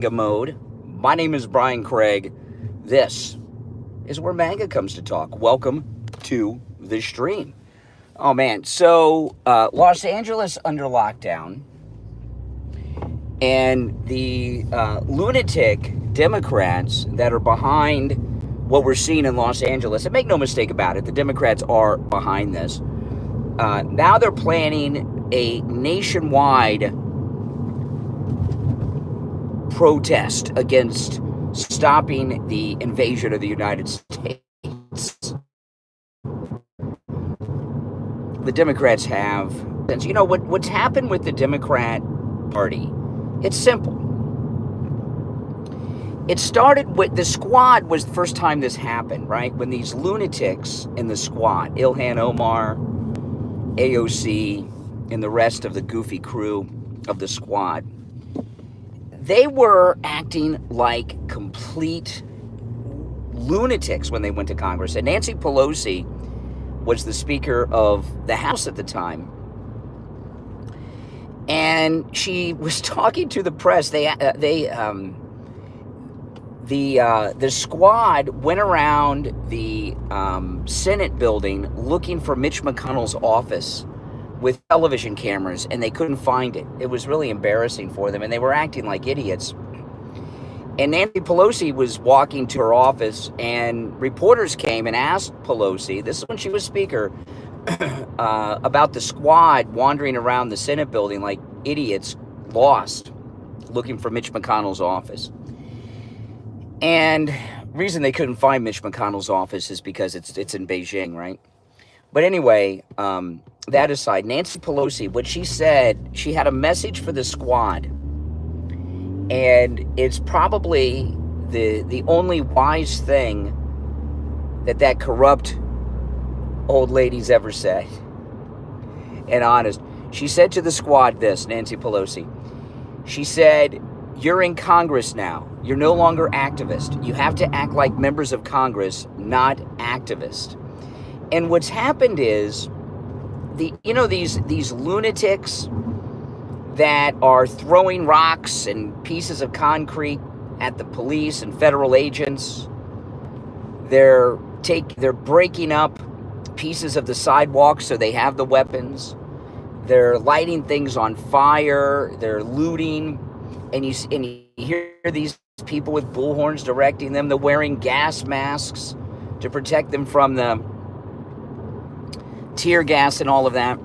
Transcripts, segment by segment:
mode. My name is Brian Craig. This is where MAGA comes to talk. Welcome to the stream. Oh man, so Los Angeles under lockdown, and the lunatic Democrats that are behind what we're seeing in Los Angeles, and make no mistake about it, the Democrats are behind this. Now they're planning a nationwide protest against stopping the invasion of the United States. The Democrats have, you know, what's happened with the Democrat Party, it's simple. It started with the squad was the first time this happened, right? When these lunatics in the squad, Ilhan Omar, AOC, and the rest of the goofy crew of the squad, they were acting like complete lunatics when they went to Congress. And Nancy Pelosi was the Speaker of the House at the time. And she was talking to the press. The squad went around the Senate building looking for Mitch McConnell's office with television cameras, and they couldn't find it. It was really embarrassing for them, and they were acting like idiots. And Nancy Pelosi was walking to her office, and reporters came and asked Pelosi, this is when she was Speaker, about the squad wandering around the Senate building like idiots, lost, looking for Mitch McConnell's office. And reason they couldn't find Mitch McConnell's office is because it's in Beijing, right? But anyway, that aside, Nancy Pelosi, what she said, she had a message for the squad. And it's probably the only wise thing that corrupt old lady's ever said. And honest. She said to the squad this, Nancy Pelosi. She said, you're in Congress now. You're no longer activists. You have to act like members of Congress, not activists. And what's happened is, these lunatics that are throwing rocks and pieces of concrete at the police and federal agents, they're breaking up pieces of the sidewalk so they have the weapons. They're lighting things on fire. They're looting, and you hear these people with bullhorns directing them. They're wearing gas masks to protect them from the tear gas and all of that.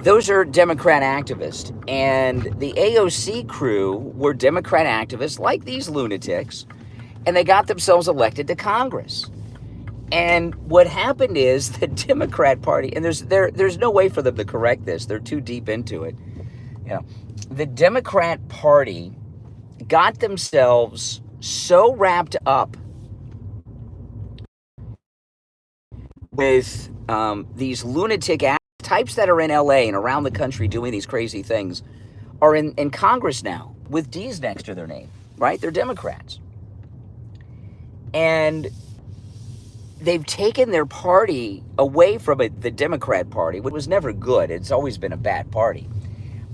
Those are Democrat activists. And the AOC crew were Democrat activists like these lunatics, and they got themselves elected to Congress. And what happened is the Democrat Party, and there's no way for them to correct this. They're too deep into it. You know, the Democrat Party got themselves so wrapped up with these lunatic types that are in LA and around the country doing these crazy things are in Congress now with D's next to their name, right? They're Democrats. And they've taken their party away from the Democrat Party, which was never good. It's always been a bad party.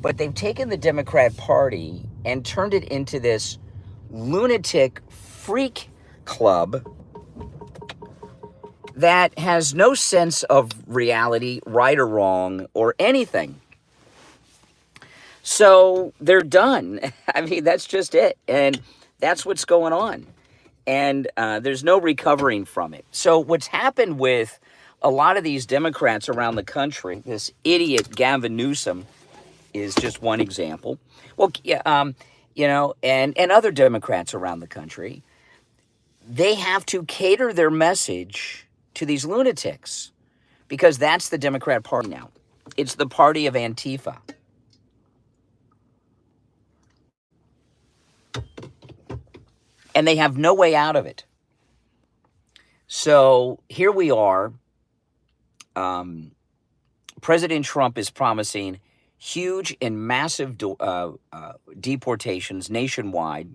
But they've taken the Democrat Party and turned it into this lunatic freak club that has no sense of reality, right or wrong, or anything. So they're done. I mean, that's just it. And that's what's going on. And there's no recovering from it. So what's happened with a lot of these Democrats around the country, this idiot Gavin Newsom is just one example. Well, and other Democrats around the country, they have to cater their message to these lunatics because that's the Democrat Party now. It's the party of Antifa. And they have no way out of it. So here we are. President Trump is promising huge and massive deportations nationwide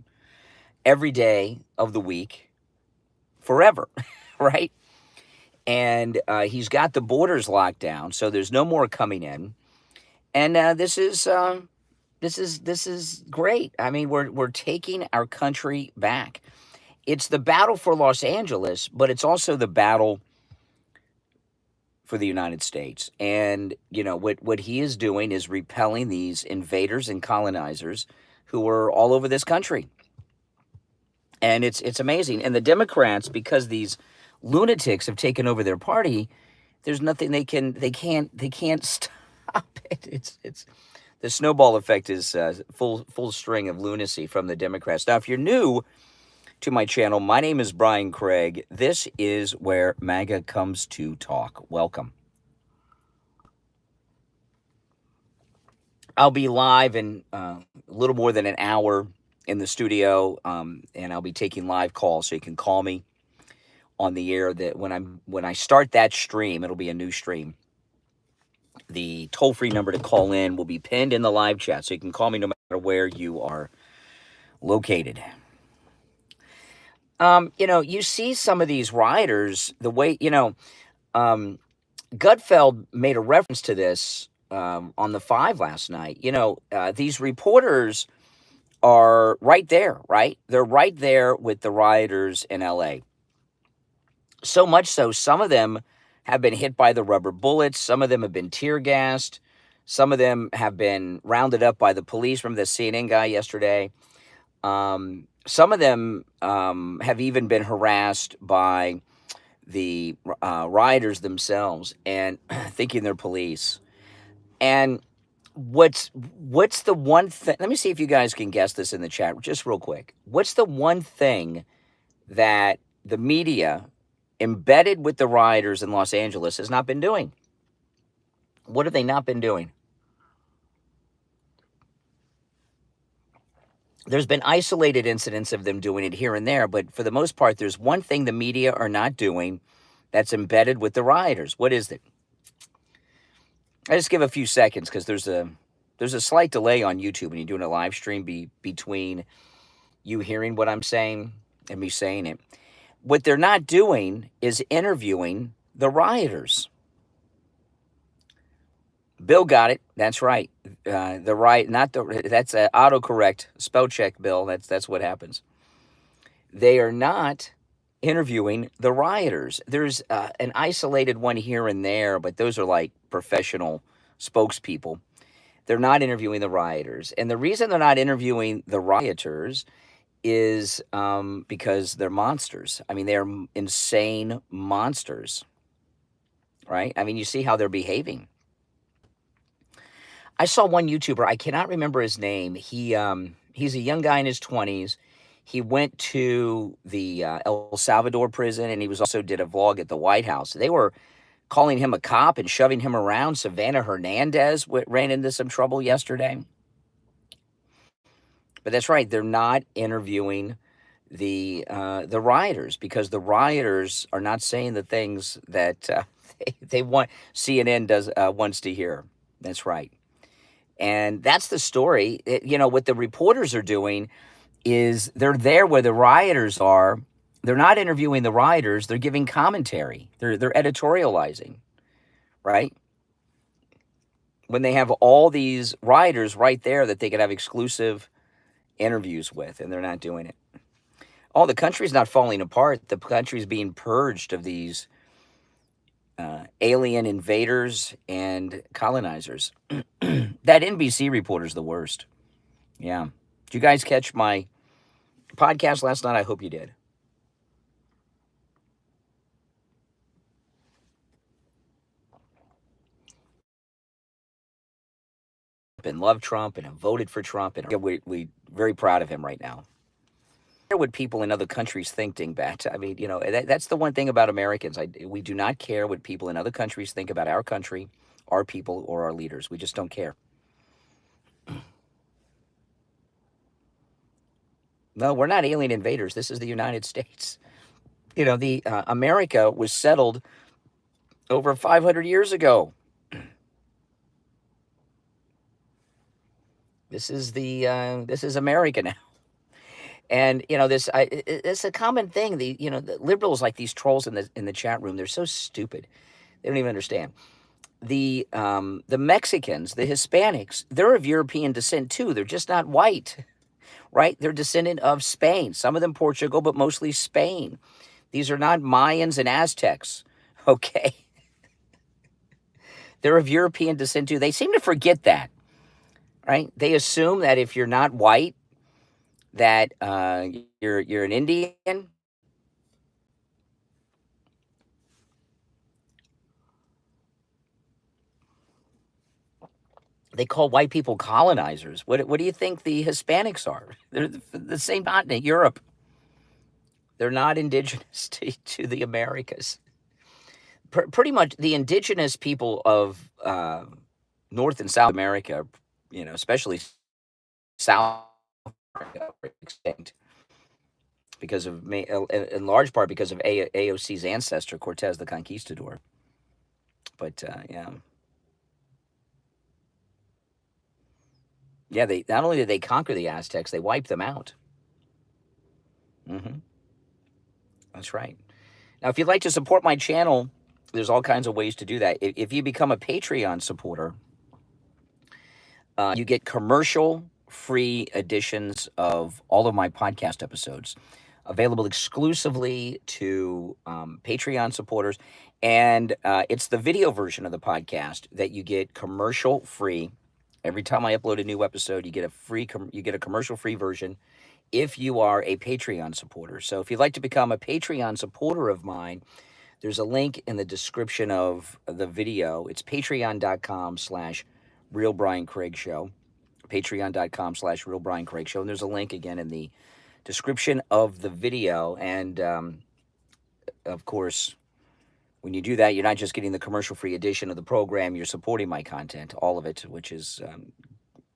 every day of the week, forever, right? And he's got the borders locked down, so there's no more coming in. And this is This is great. I mean, we're taking our country back. It's the battle for Los Angeles, but it's also the battle for the United States. And what he is doing is repelling these invaders and colonizers who are all over this country. And it's amazing. And the Democrats, because these lunatics have taken over their party, there's nothing they can't stop it. It's the snowball effect is full string of lunacy from the Democrats. Now, if you're new to my channel, my name is Brian Craig. This is where MAGA comes to talk. Welcome. I'll be live in a little more than an hour in the studio, and I'll be taking live calls, so you can call me on the air. That when I start that stream, it'll be a new stream. The toll-free number to call in will be pinned in the live chat, so you can call me no matter where you are located. You see some of these rioters, the way, Gutfeld made a reference to this on the 5 last night. These reporters are right there, right? They're right there with the rioters in LA. So much so, some of them have been hit by the rubber bullets. Some of them have been tear gassed. Some of them have been rounded up by the police. Remember the CNN guy yesterday? Some of them have even been harassed by the rioters themselves and thinking they're police. And what's the one thing? Let me see if you guys can guess this in the chat, just real quick. What's the one thing that the media embedded with the rioters in Los Angeles has not been doing? What have they not been doing? There's been isolated incidents of them doing it here and there, but for the most part, there's one thing the media are not doing that's embedded with the rioters. What is it? I just give a few seconds because there's a slight delay on YouTube when you're doing a live stream between you hearing what I'm saying and me saying it. What they're not doing is interviewing the rioters. Bill got it. That's right. That's autocorrect spell check, Bill. That's what happens. They are not interviewing the rioters. There's an isolated one here and there, but those are like professional spokespeople. They're not interviewing the rioters. And the reason they're not interviewing the rioters is because they're monsters. I mean, they're insane monsters, right? I mean, you see how they're behaving. I saw one YouTuber, I cannot remember his name. He's a young guy in his 20s. He went to the El Salvador prison, and he also did a vlog at the White House. They were calling him a cop and shoving him around. Savannah Hernandez ran into some trouble yesterday. But that's right, they're not interviewing the rioters because the rioters are not saying the things that they want CNN wants to hear. That's right. And that's the story. What the reporters are doing is they're there where the rioters are. They're not interviewing the rioters. They're giving commentary. They're editorializing, right? When they have all these rioters right there that they could have exclusive interviews with, and they're not doing it. Oh, the country's not falling apart. The country's being purged of these alien invaders and colonizers. That NBC reporter's the worst. Yeah. Did you guys catch my podcast last night? I hope you did. And love Trump and have voted for Trump. And we're very proud of him right now. What people in other countries think, Dingbat. I mean, that's the one thing about Americans. We do not care what people in other countries think about our country, our people, or our leaders. We just don't care. No, we're not alien invaders. This is the United States. America was settled over 500 years ago. This is America now. And it's a common thing. The liberals, like these trolls in the chat room, they're so stupid. They don't even understand. the Mexicans, the Hispanics, they're of European descent too. They're just not white, right? They're descendant of Spain. Some of them Portugal, but mostly Spain. These are not Mayans and Aztecs, okay? They're of European descent too. They seem to forget that, right? They assume that if you're not white, that you're an Indian. They call white people colonizers. What do you think the Hispanics are? They're the same continent, Europe. They're not indigenous to the Americas. Pretty much the indigenous people of North and South America, especially South America, are extinct because of, in large part, because of AOC's ancestor, Cortez the Conquistador. But yeah. Yeah, they not only did they conquer the Aztecs, they wiped them out. That's right. Now, if you'd like to support my channel, there's all kinds of ways to do that. If you become a Patreon supporter, you get commercial-free editions of all of my podcast episodes, available exclusively to Patreon supporters. And it's the video version of the podcast that you get commercial-free. Every time I upload a new episode, you get a commercial-free version if you are a Patreon supporter. So if you'd like to become a Patreon supporter of mine, there's a link in the description of the video. It's patreon.com/RealBrianCraigShow. Patreon.com/RealBrianCraigShow. And there's a link again in the description of the video. And of course, when you do that, you're not just getting the commercial-free edition of the program, you're supporting my content, all of it, which is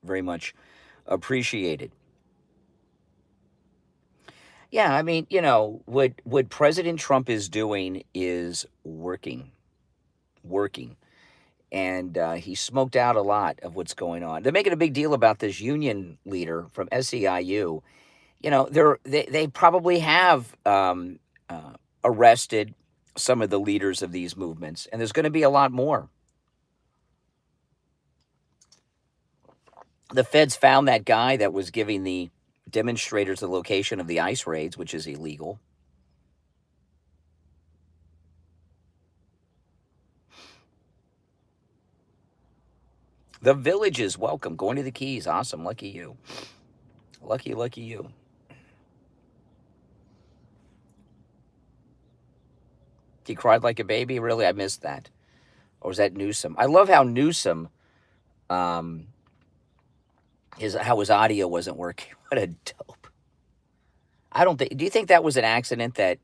very much appreciated. Yeah, I mean, what President Trump is doing is working. And he smoked out a lot of what's going on. They're making a big deal about this union leader from SEIU. They probably have arrested some of the leaders of these movements, and there's going to be a lot more. The feds found that guy that was giving the demonstrators the location of the ICE raids, which is illegal. The Villages, welcome. Going to the Keys, awesome. Lucky you. Lucky you. He cried like a baby? Really? I missed that. Or was that Newsom? I love how Newsom, how his audio wasn't working. What a dope. Do you think that was an accident that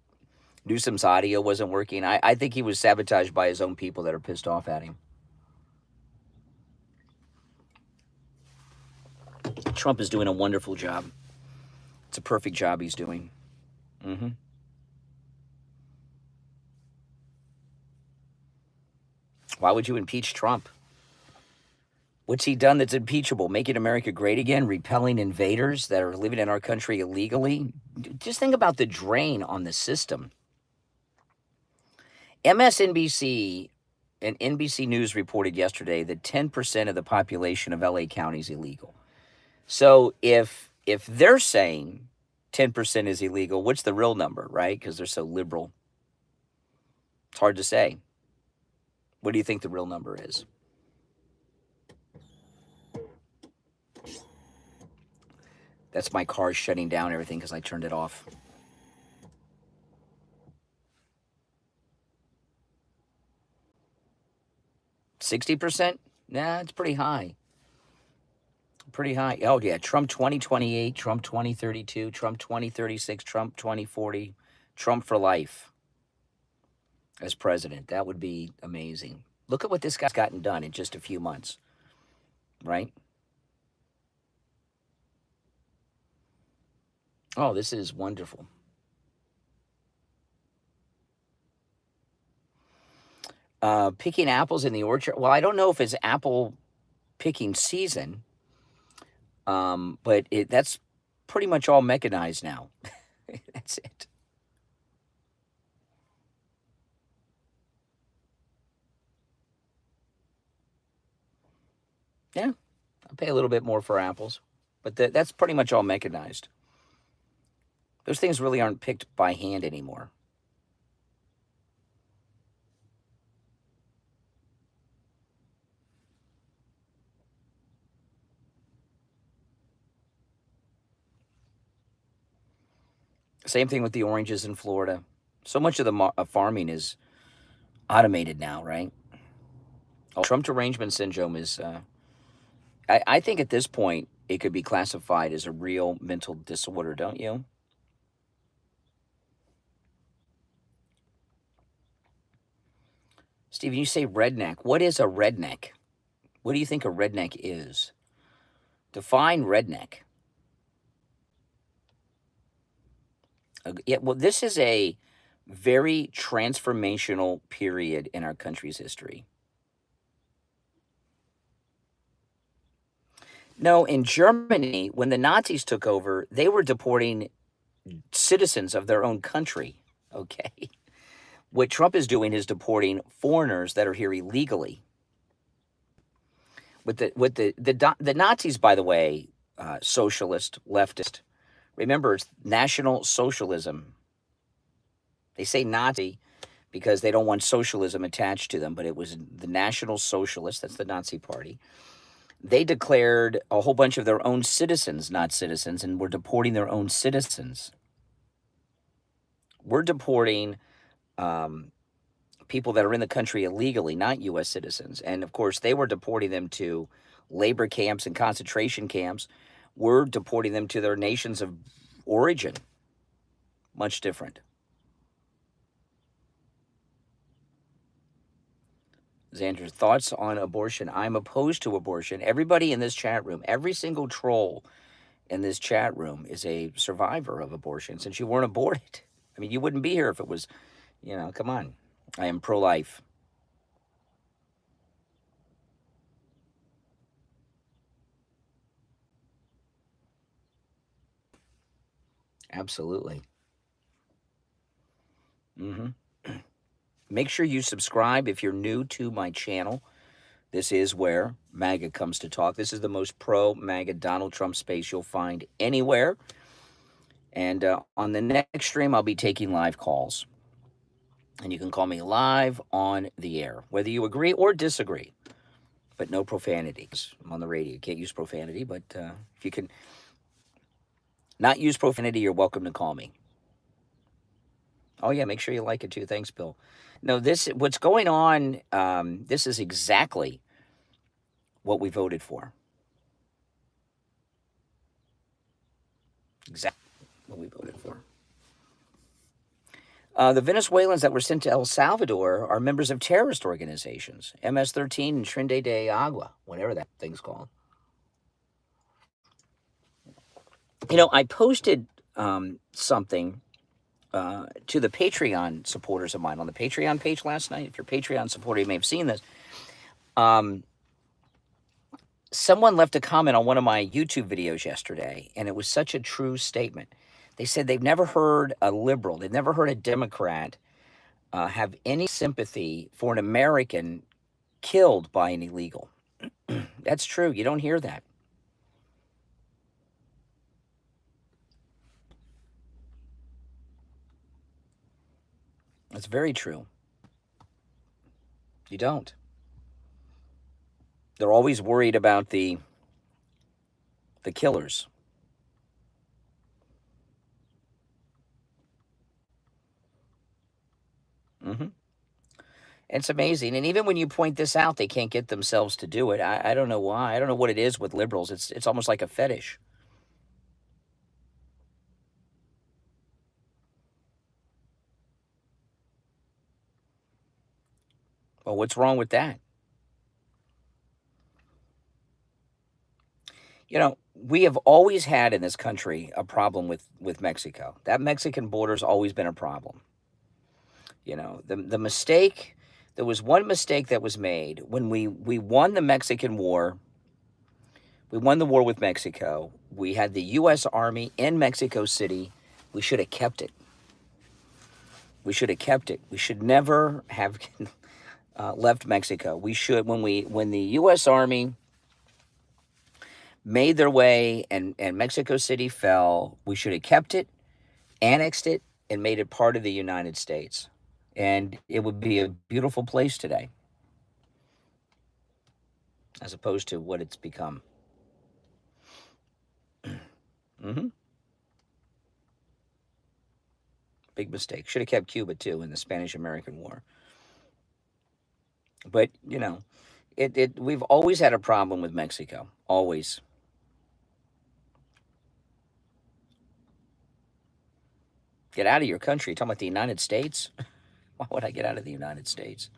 Newsom's audio wasn't working? I think he was sabotaged by his own people that are pissed off at him. Trump is doing a wonderful job. It's a perfect job he's doing. Why would you impeach Trump? What's he done that's impeachable? Making America great again? Repelling invaders that are living in our country illegally? Just think about the drain on the system. MSNBC and NBC News reported yesterday that 10% of the population of LA County is illegal. So if they're saying 10% is illegal, what's the real number, right? Because they're so liberal. It's hard to say. What do you think the real number is? That's my car shutting down everything because I turned it off. %60%? Nah, it's pretty high. Pretty high. Oh, yeah. Trump 2028, Trump 2032, Trump 2036, Trump 2040, Trump for life as president. That would be amazing. Look at what this guy's gotten done in just a few months, right? Oh, this is wonderful. Picking apples in the orchard. Well, I don't know if it's apple picking season, but that's pretty much all mechanized now. That's it. Yeah, I pay a little bit more for apples, but that's pretty much all mechanized. Those things really aren't picked by hand anymore. Same thing with the oranges in Florida. So much of the farming is automated now, right? Trump derangement syndrome is, I think at this point, it could be classified as a real mental disorder, don't you? Steven, you say redneck. What is a redneck? What do you think a redneck is? Define redneck. Yeah, well, this is a very transformational period in our country's history. No, in Germany, when the Nazis took over, they were deporting citizens of their own country. Okay. What Trump is doing is deporting foreigners that are here illegally. With the Nazis, by the way, socialist, leftist. Remember, it's National Socialism. They say Nazi because they don't want socialism attached to them, but it was the National Socialists, that's the Nazi party. They declared a whole bunch of their own citizens not citizens, and were deporting their own citizens. We're deporting people that are in the country illegally, not U.S. citizens. And, of course, they were deporting them to labor camps and concentration camps. We're deporting them to their nations of origin. Much different. Xander, thoughts on abortion? I'm opposed to abortion. Everybody in this chat room, every single troll in this chat room is a survivor of abortion since you weren't aborted. I mean, you wouldn't be here if it was, come on. I am pro-life. Absolutely. Make sure you subscribe if you're new to my channel. This is where MAGA comes to talk. This is the most pro-MAGA Donald Trump space you'll find anywhere. And on the next stream, I'll be taking live calls. And you can call me live on the air, whether you agree or disagree. But no profanity. I'm on the radio. You can't use profanity, but if you can not use profanity, you're welcome to call me. Oh, yeah, make sure you like it, too. Thanks, Bill. No, what's going on, this is exactly what we voted for. Exactly what we voted for. The Venezuelans that were sent to El Salvador are members of terrorist organizations, MS-13 and Trinidad de Agua, whatever that thing's called. I posted something to the Patreon supporters of mine on the Patreon page last night. If you're a Patreon supporter, you may have seen this. Someone left a comment on one of my YouTube videos yesterday, and it was such a true statement. They said they've never heard a liberal, they've never heard a Democrat have any sympathy for an American killed by an illegal. That's true. You don't hear that. That's very true. You don't. They're always worried about the killers. It's amazing. And even when you point this out, they can't get themselves to do it. I don't know why. I don't know what it is with liberals. It's almost like a fetish. Well, what's wrong with that? We have always had in this country a problem with Mexico. That Mexican border's always been a problem. The mistake, there was one mistake that was made when we won the Mexican War. We won the war with Mexico. We had the U.S. Army in Mexico City. We should have kept it. We should have kept it. We should never have left Mexico. We should, when the U.S. Army made their way, and Mexico City fell. We should have kept it, annexed it, and made it part of the United States. And it would be a beautiful place today, as opposed to what it's become. Mm-hmm. Big mistake. Should have kept Cuba, too, in the Spanish-American War. But, you know, we've always had a problem with Mexico. Always. Get out of your country. Talking about the United States? Why would I get out of the United States?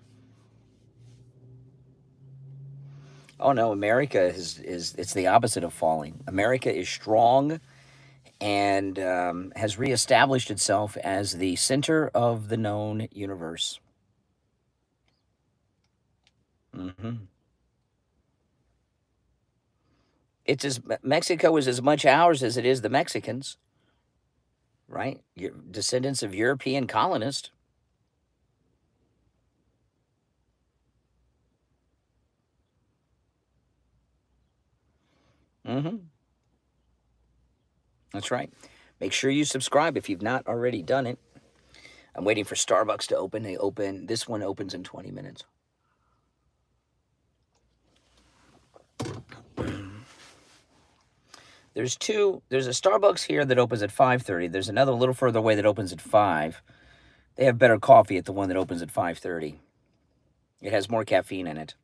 Oh, no, America is it's the opposite of falling. America is strong and has reestablished itself as the center of the known universe. Mm-hmm. Mexico is as much ours as it is the Mexicans, right? You're descendants of European colonists. Mm-hmm. That's right. Make sure you subscribe if you've not already done it. I'm waiting for Starbucks to open. This one opens in 20 minutes. There's a Starbucks here that opens at 5:30. There's another a little further away that opens at 5. They have better coffee at the one that opens at 5:30. It has more caffeine in it.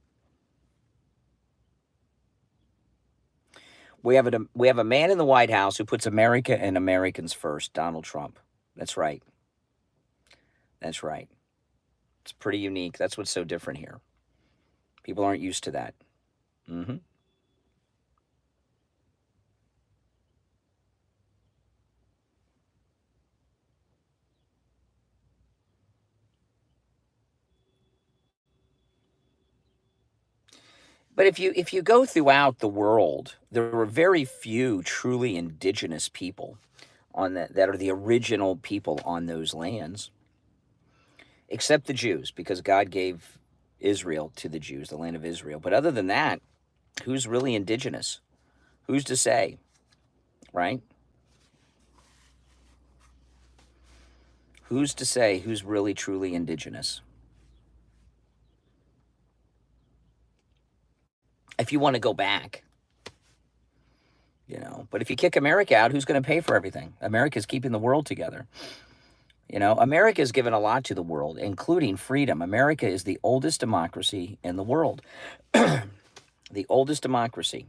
We have a man in the White House who puts America and Americans first, Donald Trump. That's right. That's right. It's pretty unique. That's what's so different here. People aren't used to that. Mm-hmm. But if you go throughout the world, there were very few truly indigenous people on that are the original people on those lands, except the Jews, because God gave Israel to the Jews, the land of Israel. But other than that, who's really indigenous? Who's to say, right? Who's to say who's really truly indigenous? If you want to go back, you know. But if you kick America out, who's going to pay for everything? America's keeping the world together. You know, America has given a lot to the world, including freedom. America is the oldest democracy in the world. The oldest democracy.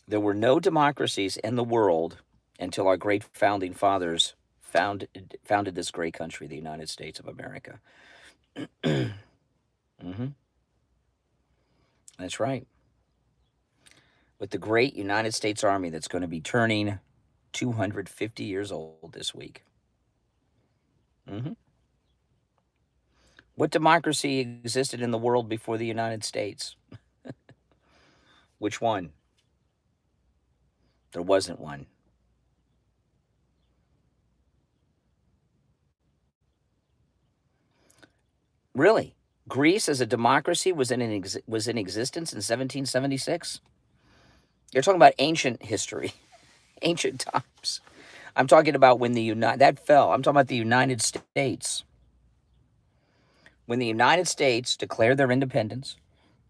There were no democracies in the world until our great founding fathers founded this great country, the United States of America. Mm-hmm. That's right. With the great United States Army that's going to be turning 250 years old this week. Mm-hmm. What democracy existed in the world before the United States? Which one? There wasn't one. Really? Greece as a democracy was in existence in 1776? You're talking about ancient history, ancient times. I'm talking about when that fell. I'm talking about the United States. When the United States declared their independence,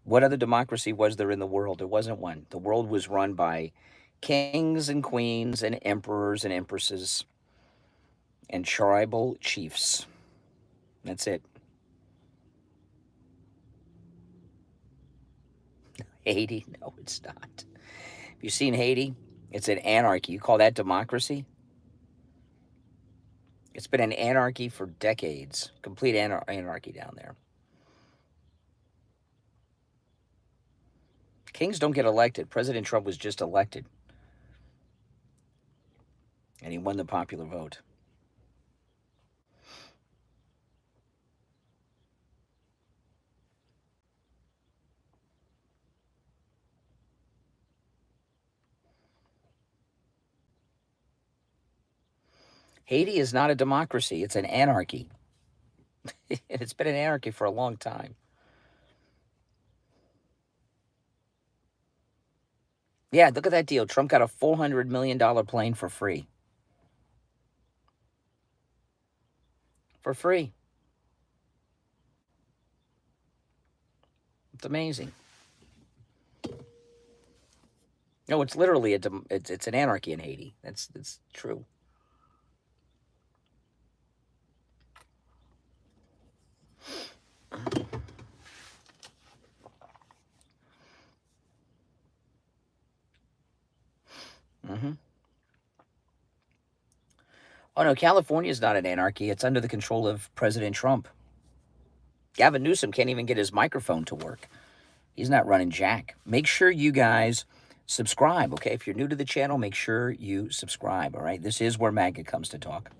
what other democracy was there in the world? There wasn't one. The world was run by kings and queens and emperors and empresses and tribal chiefs. That's it. Haiti? No, it's not. Have you seen Haiti? It's an anarchy. You call that democracy? It's been an anarchy for decades. Complete anarchy down there. Kings don't get elected. President Trump was just elected. And he won the popular vote. Haiti is not a democracy. It's an anarchy. It's been an anarchy for a long time. Yeah, look at that deal. Trump got a $400 million plane for free. For free. It's amazing. No, it's literally it's an anarchy in Haiti. That's true. Mm-hmm. Oh no, California is not an anarchy. It's under the control of President Trump. Gavin Newsom can't even get his microphone to work. He's not running jack. Make sure you guys subscribe, okay? If you're new to the channel, make sure you subscribe, all right? This is where MAGA comes to talk.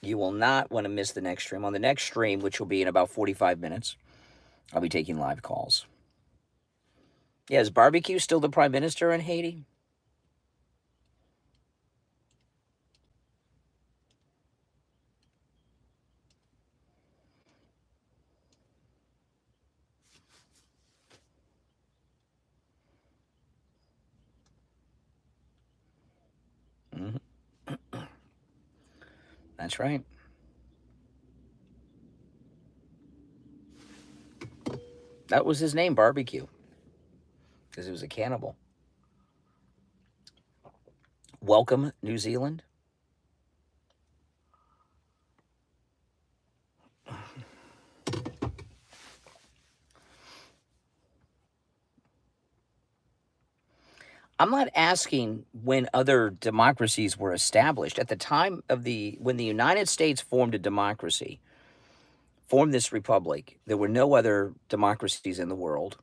You will not want to miss the next stream. On the next stream, which will be in about 45 minutes, I'll be taking live calls. Yeah, is Barbecue still the prime minister in Haiti? Mm-hmm. That's right. That was his name, Barbecue, because he was a cannibal. Welcome, New Zealand. I'm not asking when other democracies were established. At the time of when the United States formed a democracy, formed this republic, there were no other democracies in the world.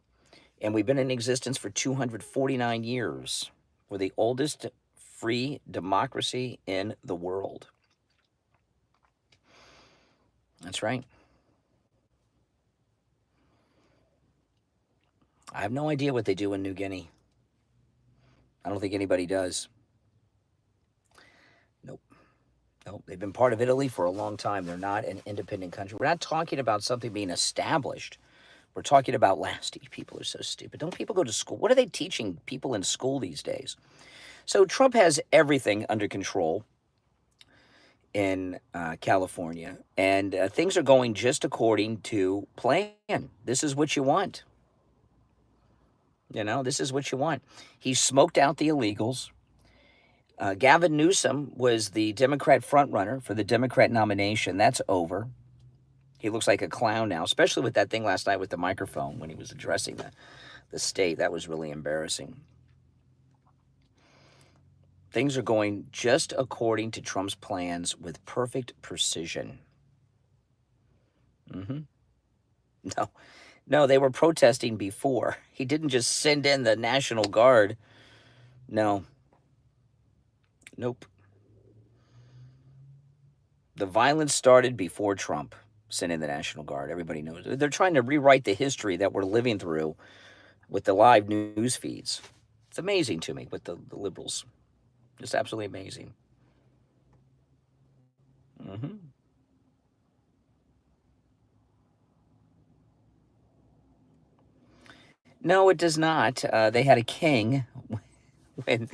And we've been in existence for 249 years. We're the oldest free democracy in the world. That's right. I have no idea what they do in New Guinea. I don't think anybody does. Nope. Nope. They've been part of Italy for a long time. They're not an independent country. We're not talking about something being established. We're talking about lasting. People are so stupid. Don't people go to school? What are they teaching people in school these days? So Trump has everything under control in California, and things are going just according to plan. This is what you want. You know, this is what you want. He smoked out the illegals. Gavin Newsom was the Democrat frontrunner for the Democrat nomination. That's over. He looks like a clown now, especially with that thing last night with the microphone when he was addressing the state. That was really embarrassing. Things are going just according to Trump's plans with perfect precision. Mm-hmm. No, they were protesting before. He didn't just send in the National Guard. No. Nope. The violence started before Trump sent in the National Guard. Everybody knows. They're trying to rewrite the history that we're living through with the live news feeds. It's amazing to me with the liberals. It's absolutely amazing. Mm-hmm. No, it does not. They had a king when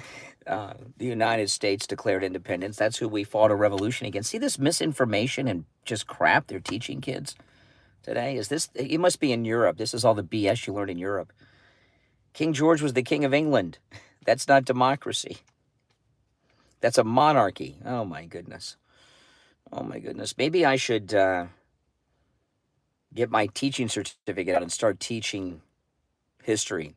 the United States declared independence. That's who we fought a revolution against. See this misinformation and just crap they're teaching kids today? Is this, you must be in Europe. This is all the BS you learned in Europe. King George was the King of England. That's not democracy. That's a monarchy. Oh my goodness. Oh my goodness. Maybe I should get my teaching certificate out and start teaching history.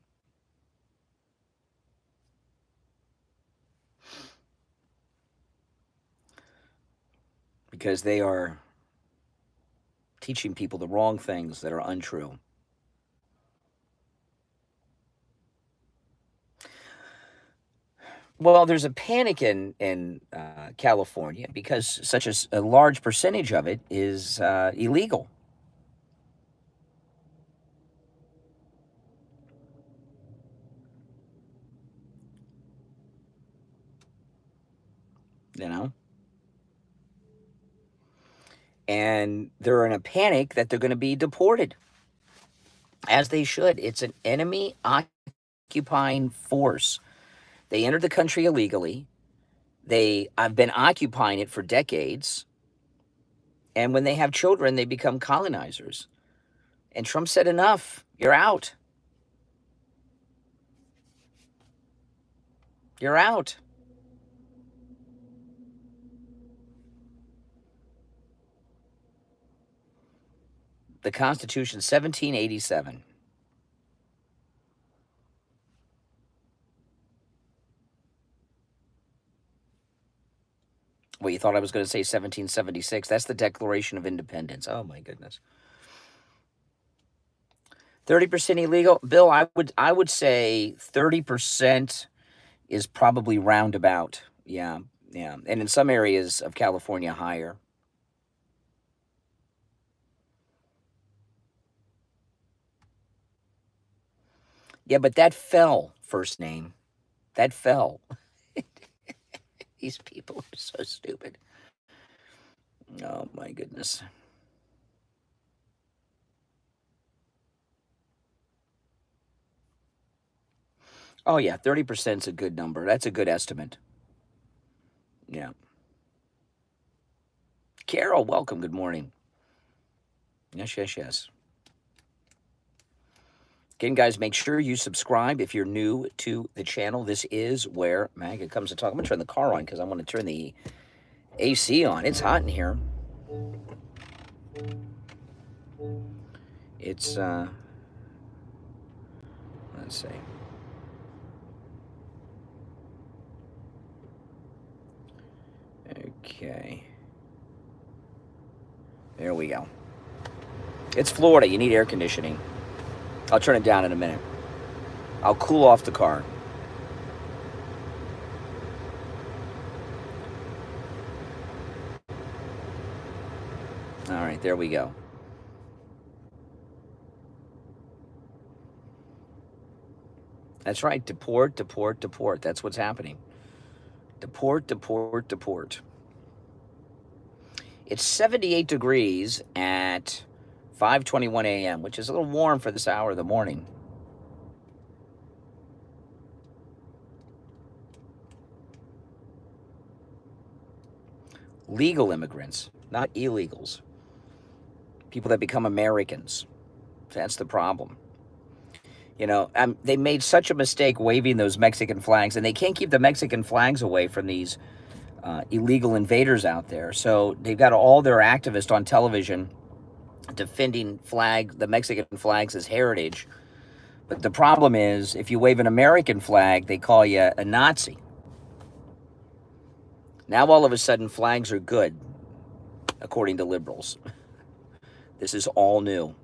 Because they are teaching people the wrong things that are untrue. Well, there's a panic in California because such a large percentage of it is illegal. You know? And they're in a panic that they're going to be deported, as they should. It's an enemy occupying force. They entered the country illegally. I've been occupying it for decades. And when they have children, they become colonizers. And Trump said, enough, you're out. You're out. The Constitution, 1787. Well, you thought I was going to say 1776. That's the Declaration of Independence. Oh, my goodness. 30% illegal. Bill, I would say 30% is probably roundabout. Yeah. And in some areas of California, higher. Yeah, but that fell, first name. That fell. These people are so stupid. Oh, my goodness. Oh, yeah, 30% is a good number. That's a good estimate. Yeah. Carol, welcome. Good morning. Yes. Again, guys, make sure you subscribe if you're new to the channel. This is where MAGA comes to talk. I'm going to turn the car on because I want to turn the AC on. It's hot in here. It's, let's see. Okay. There we go. It's Florida. You need air conditioning. I'll turn it down in a minute. I'll cool off the car. All right, there we go. That's right. Deport. That's what's happening. Deport. It's 78 degrees at 5:21 a.m., which is a little warm for this hour of the morning. Legal immigrants, not illegals. People that become Americans. That's the problem. You know, they made such a mistake waving those Mexican flags, and they can't keep the Mexican flags away from these illegal invaders out there. So they've got all their activists on television defending the Mexican flags as heritage. But the problem is, if you wave an American flag, they call you a Nazi. Now all of a sudden, flags are good, according to liberals. This is all new.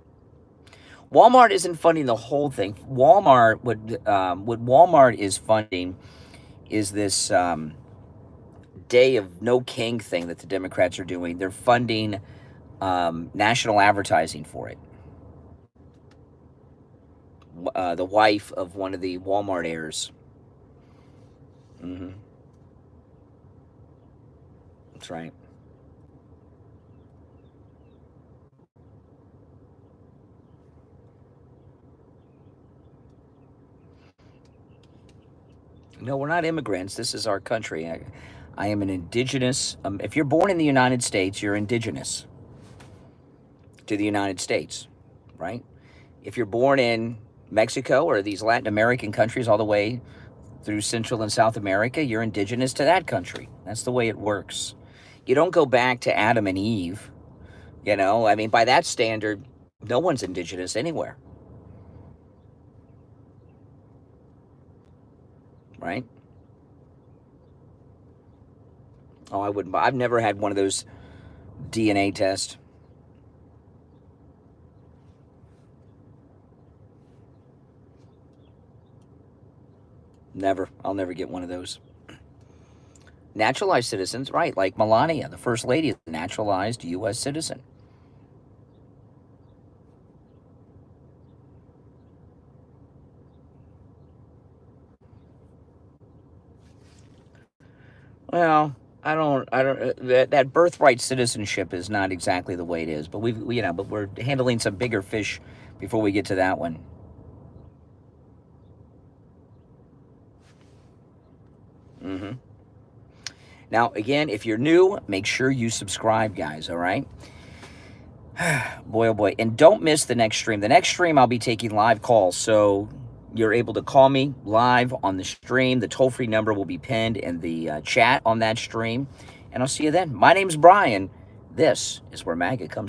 Walmart isn't funding the whole thing. What Walmart is funding is this Day of No King thing that the Democrats are doing. They're funding national advertising for it. The wife of one of the Walmart heirs. That's right. No, we're not immigrants. This is our country. I am an indigenous. If you're born in the United States, you're indigenous to the United States, right? If you're born in Mexico or these Latin American countries all the way through Central and South America, you're indigenous to that country. That's the way it works. You don't go back to Adam and Eve. You know, I mean, by that standard, no one's indigenous anywhere. Right? Oh, I wouldn't. I've never had one of those DNA tests. Never. I'll never get one of those. Naturalized citizens, right? Like Melania, the first lady, a naturalized U.S. citizen. Well, I don't. That birthright citizenship is not exactly the way it is, but but we're handling some bigger fish before we get to that one. Mm-hmm. Now, again, if you're new, make sure you subscribe, guys, all right? Boy, oh boy. And don't miss the next stream. The next stream, I'll be taking live calls, so you're able to call me live on the stream. The toll-free number will be pinned in the chat on that stream. And I'll see you then. My name's Brian. This is where MAGA comes to